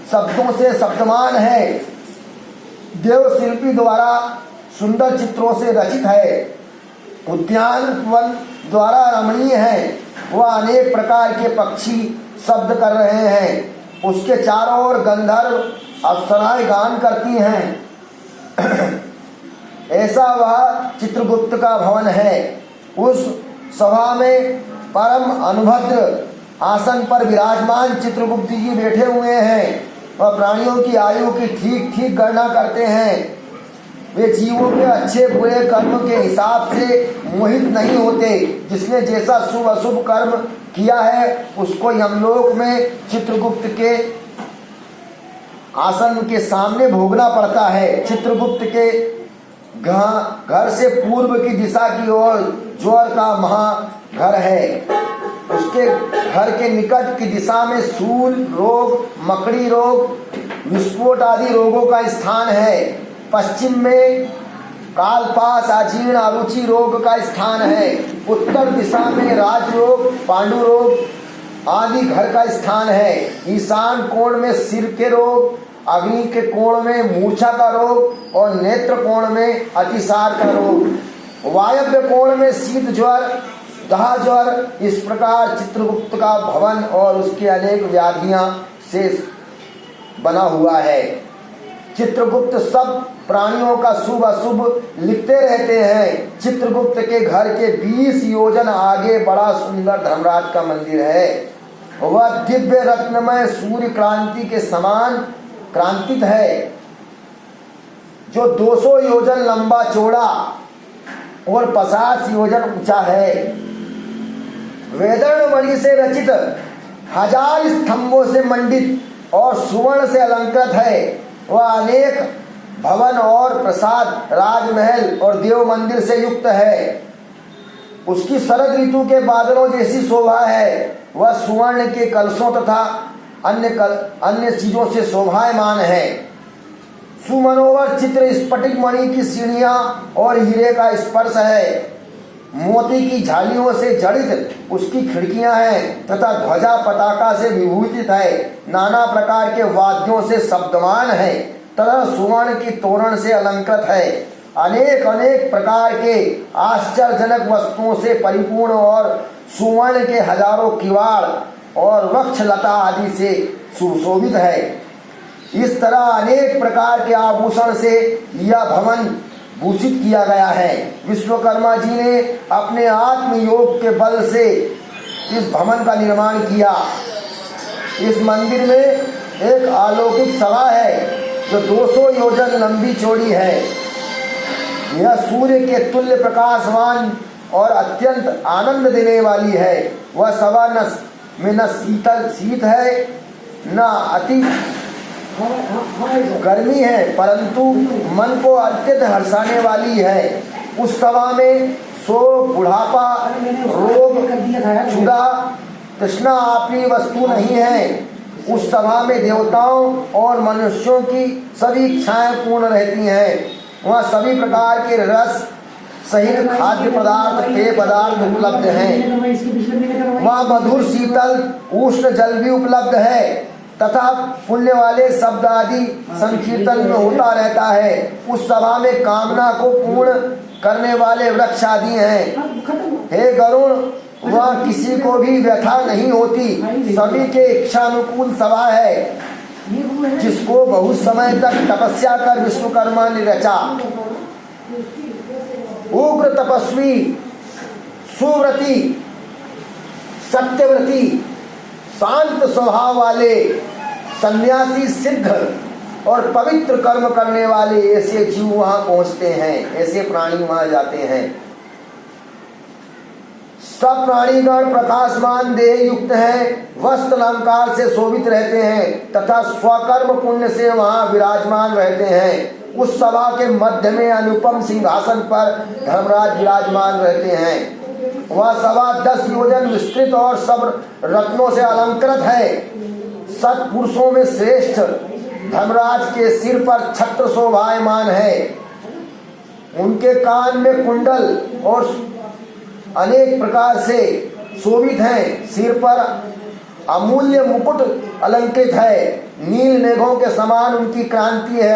शब्दों से शब्दमान है, देव शिल्पी द्वारा सुंदर चित्रों से रचित है, उद्यान वन द्वारा रमणीय है। वह अनेक प्रकार के पक्षी शब्द कर रहे हैं। उसके चारों ओर गंधर्व अप्सराएं गान करती हैं। ऐसा वह चित्रगुप्त का भवन है। उस सभा में परम अनुभद्र आसन पर विराजमान चित्रगुप्त जी बैठे हुए हैं। वह प्राणियों की आयु की ठीक ठीक गणना करते हैं। वे जीवों के अच्छे बुरे कर्म के हिसाब से मोहित नहीं होते। जिसने जैसा शुभ अशुभ कर्म किया है उसको यमलोक में चित्रगुप्त के आसन के सामने भोगना पड़ता है। चित्रगुप्त के घर से पूर्व की दिशा की ओर ज्वर का महाघर है। उसके घर के निकट की दिशा में सूल रोग, मकड़ी रोग, विस्फोट आदि रोगों का स्थान है। पश्चिम में कालपास, अजीर्ण, अरुचि रोग का स्थान है। उत्तर दिशा में राजरोग, पांडु रोग आदि घर का स्थान है। ईशान कोण में सिर के रोग, अग्नि के कोण में मूर्छा का रोग और नेत्र कोण में अतिसार का रोग, वायव्य कोण में शीत ज्वर, दाह ज्वर। इस प्रकार चित्रगुप्त का भवन और उसके अनेक व्याधियां से बना हुआ है। चित्रगुप्त सब प्राणियों का शुभ अशुभ लिखते रहते हैं। चित्रगुप्त के घर के 20 योजन आगे बड़ा सुंदर धर्मराज का मंदिर है। वह दिव्य रत्नमय सूर्य क्रांति के समान क्रांतित है, जो 200 योजन लंबा चौड़ा और 50 योजन ऊंचा है। वेदर्ण मणि से रचित 1000 स्तंभों से मंडित और सुवर्ण से अलंकृत है। वह अनेक भवन और प्रसाद, राजमहल और देव मंदिर से युक्त है। उसकी शरद ऋतु के बादलों जैसी शोभा है। वह सुवर्ण के कलशों तथा अन्य चीजों से शोभायमान है। सुमनोहर चित्र स्फटिक मणि की सीढ़ियां और हीरे का स्पर्श है। मोती की झालियों से जड़ित उसकी खिड़कियां हैं तथा ध्वजा पताका से विभूषित है। नाना प्रकार के वाद्यों से शब्दमान है तथा सुवर्ण की तोरण से अलंकृत है। अनेक अनेक प्रकार के आश्चर्यजनक वस्तुओं से परिपूर्ण और सुवर्ण के हजारों किवाड़ और वृक्ष लता आदि से सुशोभित है। इस तरह अनेक प्रकार के आभूषण से यह भवन भूषित किया गया है। विश्वकर्मा जी ने अपने आत्मयोग के बल से इस भवन का निर्माण किया। इस मंदिर में एक अलौकिक सभा है जो 200 योजन लंबी चौड़ी है। यह सूर्य के तुल्य प्रकाशवान और अत्यंत आनंद देने वाली है। वह सभा न शीत है न अति गर्मी है, परंतु मन को अत्यंत हर्षाने वाली है। उस सभा में शोक, बुढ़ापा, रोग, क्षुधा, तृष्णा आपकी वस्तु नहीं है। उस सभा में देवताओं और मनुष्यों की सभी इच्छाएं पूर्ण रहती हैं। वहाँ सभी प्रकार के रस सहित खाद्य पदार्थ, पेय पदार्थ उपलब्ध हैं। वहाँ मधुर, शीतल, उष्ण जल भी उपलब्ध है तथा पुण्य वाले शब्द आदि संकीर्तन में होता रहता है। उस सभा में कामना को पूर्ण करने वाले वृक्ष आदि हैं। हे गरुण, वह किसी को भी व्यथा नहीं होती। सभी के इच्छानुकूल सभा है, जिसको बहुत समय तक तपस्या कर विश्वकर्मा ने रचा। उग्र तपस्वी, सुव्रती, सत्यव्रती, शांत स्वभाव वाले, सन्यासी, सिद्ध और पवित्र कर्म करने वाले ऐसे जीव वहां पहुंचते हैं, ऐसे प्राणी वहां जाते हैं। सब प्राणीगण प्रकाशमान देह युक्त हैं, वस्त्र अलंकार से शोभित रहते हैं तथा स्वकर्म पुण्य से वहां विराजमान रहते हैं। उस सभा के मध्य में अनुपम सिंहासन पर धर्मराज विराजमान रहते हैं। वह सभा 10 योजन विस्तृत और सब रत्नों से अलंकृत है। सत्पुरुषों में श्रेष्ठ धर्मराज के सिर पर छत्र शोभायमान है। उनके कान में कुंडल और अनेक प्रकार से शोभित हैं। सिर पर अमूल्य मुकुट अलंकृत है। नील मेघों के समान उनकी क्रांति है।